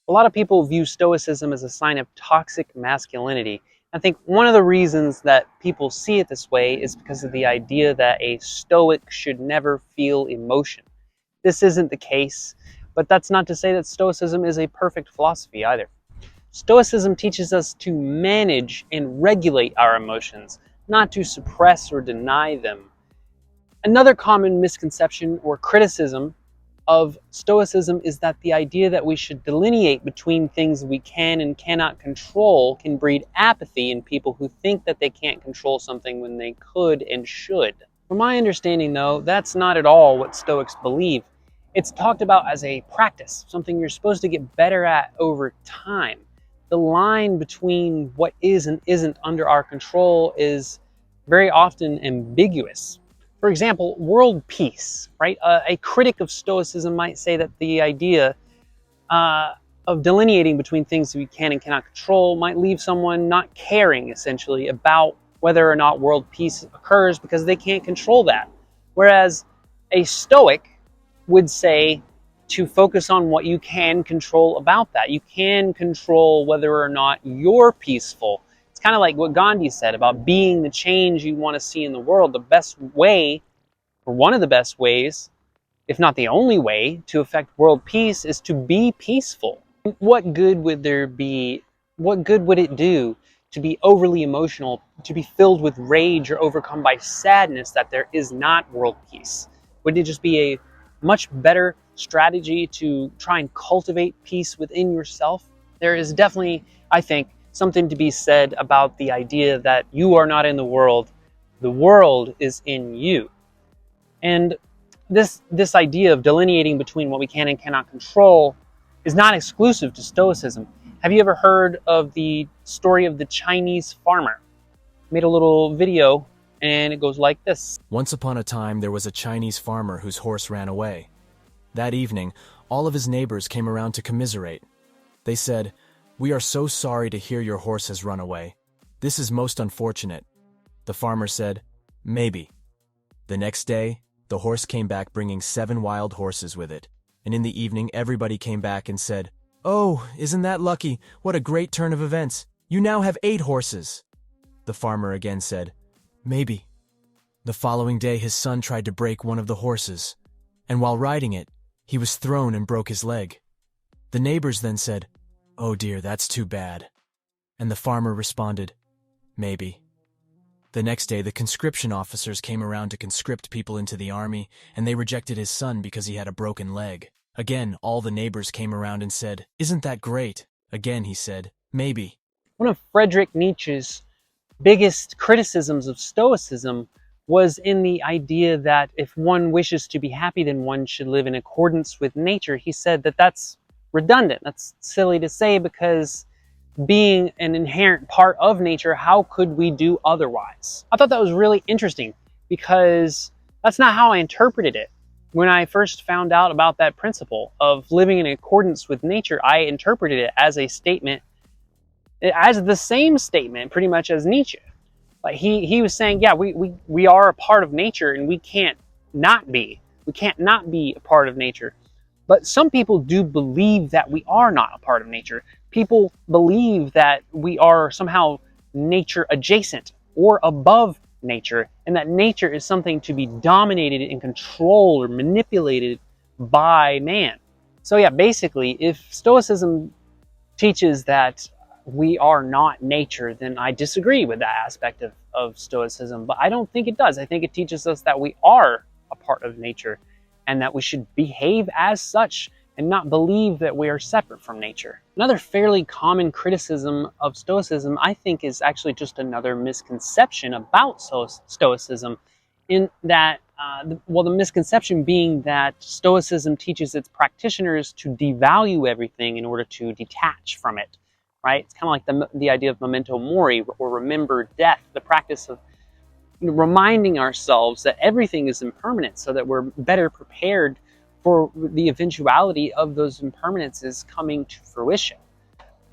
A lot of people view Stoicism as a sign of toxic masculinity. I think one of the reasons that people see it this way is because of the idea that a Stoic should never feel emotion. This isn't the case, but that's not to say that Stoicism is a perfect philosophy either. Stoicism teaches us to manage and regulate our emotions, not to suppress or deny them. Another common misconception or criticism of Stoicism is that the idea that we should delineate between things we can and cannot control can breed apathy in people who think that they can't control something when they could and should. From my understanding, though, that's not at all what Stoics believe. It's talked about as a practice, something you're supposed to get better at over time. The line between what is and isn't under our control is very often ambiguous. For example, world peace, right? A critic of Stoicism might say that the idea of delineating between things we can and cannot control might leave someone not caring, essentially, about whether or not world peace occurs because they can't control that. Whereas a Stoic would say to focus on what you can control about that. You can control whether or not you're peaceful. It's kind of like what Gandhi said about being the change you want to see in the world. The best way, or one of the best ways, if not the only way, to affect world peace is to be peaceful. What good would there be? What good would it do to be overly emotional, to be filled with rage or overcome by sadness that there is not world peace? Wouldn't it just be a much better strategy to try and cultivate peace within yourself? There is definitely, I think, something to be said about the idea that you are not in the world is in you. And this idea of delineating between what we can and cannot control is not exclusive to Stoicism. Have you ever heard of the story of the Chinese farmer? I made a little video and it goes like this. Once upon a time, there was a Chinese farmer whose horse ran away. That evening, all of his neighbors came around to commiserate. They said, "We are so sorry to hear your horse has run away. This is most unfortunate." The farmer said, "Maybe." The next day, the horse came back bringing 7 wild horses with it. And in the evening, everybody came back and said, "Oh, isn't that lucky? What a great turn of events. You now have 8 horses." The farmer again said, "Maybe." The following day, his son tried to break one of the horses, and while riding it, he was thrown and broke his leg. The neighbors then said, "Oh dear, that's too bad." And the farmer responded, "Maybe." The next day, the conscription officers came around to conscript people into the army, and they rejected his son because he had a broken leg. Again, all the neighbors came around and said, "Isn't that great?" Again, he said, "Maybe." One of Friedrich Nietzsche's biggest criticisms of Stoicism was in the idea that if one wishes to be happy, then one should live in accordance with nature. He said that that's redundant. That's silly to say because being an inherent part of nature, how could we do otherwise? I thought that was really interesting because that's not how I interpreted it. When I first found out about that principle of living in accordance with nature, I interpreted it as a statement, as the same statement pretty much as Nietzsche. Like he was saying, yeah, we are a part of nature and we can't not be. We can't not be a part of nature. But some people do believe that we are not a part of nature. People believe that we are somehow nature adjacent or above nature, and that nature is something to be dominated and controlled or manipulated by man. So yeah, basically, if Stoicism teaches that we are not nature, then I disagree with that aspect of Stoicism. But I don't think it does. I think it teaches us that we are a part of nature and that we should behave as such and not believe that we are separate from nature. Another fairly common criticism of Stoicism, I think, is actually just another misconception about Stoicism, in that, the misconception being that Stoicism teaches its practitioners to devalue everything in order to detach from it, right? It's kind of like the idea of memento mori, or remember death, the practice of reminding ourselves that everything is impermanent so that we're better prepared for the eventuality of those impermanences coming to fruition.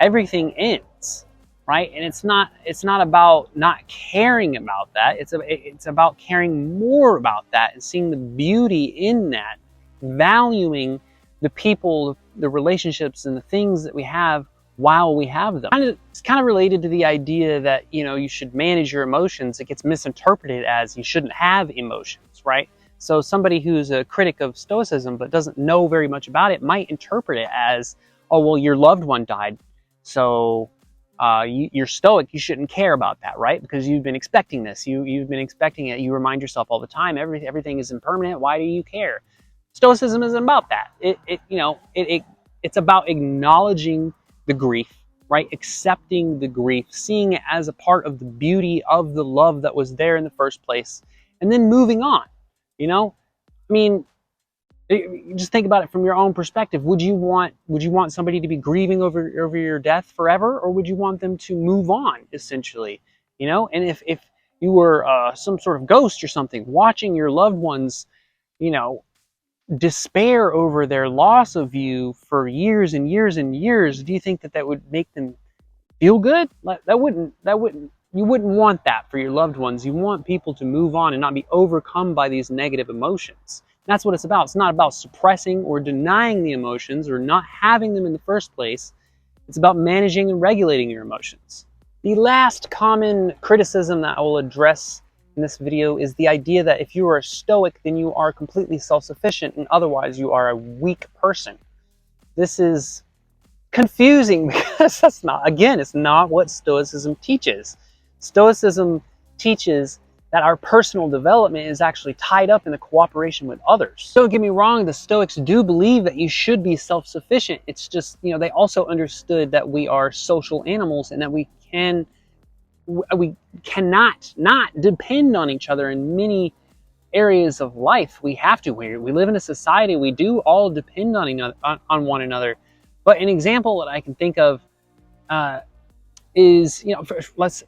Everything ends, right? And it's not about not caring about that. It's about caring more about that and seeing the beauty in that, valuing the people, the relationships, and the things that we have while we have them. It's kind of related to the idea that, you know, you should manage your emotions. It gets misinterpreted as you shouldn't have emotions, right? So somebody who's a critic of Stoicism but doesn't know very much about it might interpret it as, oh, well, your loved one died, so you're stoic, you shouldn't care about that, right? Because you've been expecting this. You've been expecting it. You remind yourself all the time, everything is impermanent. Why do you care? Stoicism isn't about that. It's about acknowledging the grief, right? Accepting the grief, seeing it as a part of the beauty of the love that was there in the first place, and then moving on. You know, I mean, just think about it from your own perspective. Would you want somebody to be grieving over your death forever, or would you want them to move on, essentially? You know, and if you were some sort of ghost or something, watching your loved ones, you know, despair over their loss of you for years and years and years, do you think that would make them feel good? You wouldn't want that for your loved ones. You want people to move on and not be overcome by these negative emotions. That's what it's about. It's not about suppressing or denying the emotions or not having them in the first place. It's about managing and regulating your emotions. The last common criticism that I will address in this video is the idea that if you are a Stoic, then you are completely self-sufficient, and otherwise you are a weak person. This is confusing because it's not what Stoicism teaches. Stoicism teaches that our personal development is actually tied up in the cooperation with others. Don't get me wrong, the Stoics do believe that you should be self-sufficient. It's just, you know, they also understood that we are social animals and that we cannot not depend on each other in many areas of life. We have to. We live in a society. We do all depend on one another. But an example that I can think of is, you know,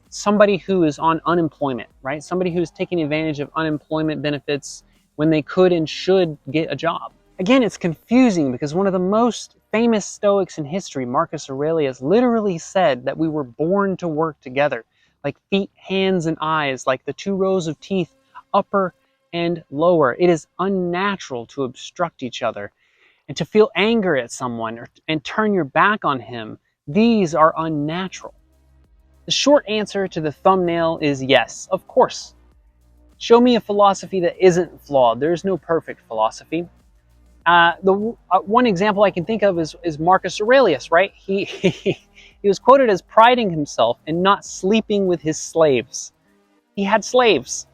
somebody who is on unemployment, right? Somebody who's taking advantage of unemployment benefits when they could and should get a job. Again, it's confusing because one of the most famous Stoics in history, Marcus Aurelius, literally said that we were born to work together, like feet, hands, and eyes, like the two rows of teeth, upper and lower. It is unnatural to obstruct each other and to feel anger at someone and turn your back on him. These are unnatural. The short answer to the thumbnail is yes, of course. Show me a philosophy that isn't flawed. There's no perfect philosophy. One example I can think of is Marcus Aurelius, right? He was quoted as priding himself in not sleeping with his slaves. He had slaves,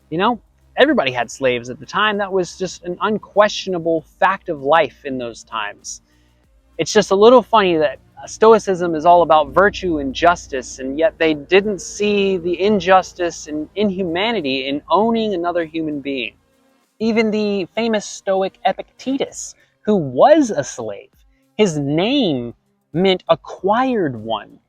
you know? Everybody had slaves at the time. That was just an unquestionable fact of life in those times. It's just a little funny that Stoicism is all about virtue and justice, and yet they didn't see the injustice and inhumanity in owning another human being. Even the famous Stoic Epictetus, who was a slave, his name meant acquired one,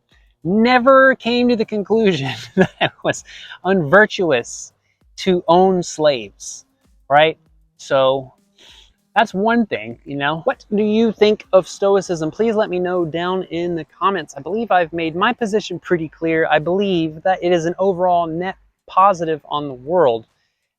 never came to the conclusion that it was unvirtuous to own slaves, right? So that's one thing, you know. What do you think of Stoicism? Please let me know down in the comments. I believe I've made my position pretty clear. I believe that it is an overall net positive on the world.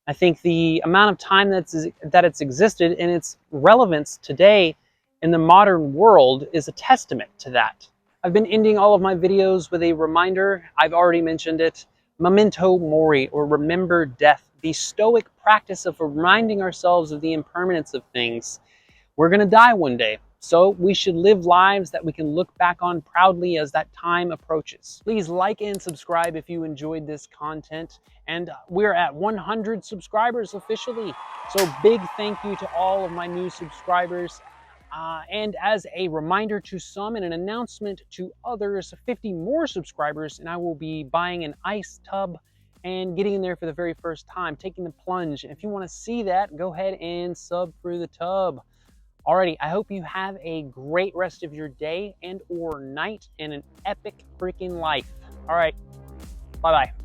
I think the amount of time that it's existed and its relevance today in the modern world is a testament to that. I've been ending all of my videos with a reminder. I've already mentioned it. Memento mori, or remember death. The Stoic practice of reminding ourselves of the impermanence of things. We're going to die one day, so we should live lives that we can look back on proudly as that time approaches. Please like and subscribe if you enjoyed this content. And we're at 100 subscribers officially. So big thank you to all of my new subscribers. And as a reminder to some and an announcement to others, 50 more subscribers, and I will be buying an ice tub and getting in there for the very first time, taking the plunge. And if you want to see that, go ahead and sub through the tub. Alrighty, I hope you have a great rest of your day and or night and an epic freaking life. All right, bye-bye.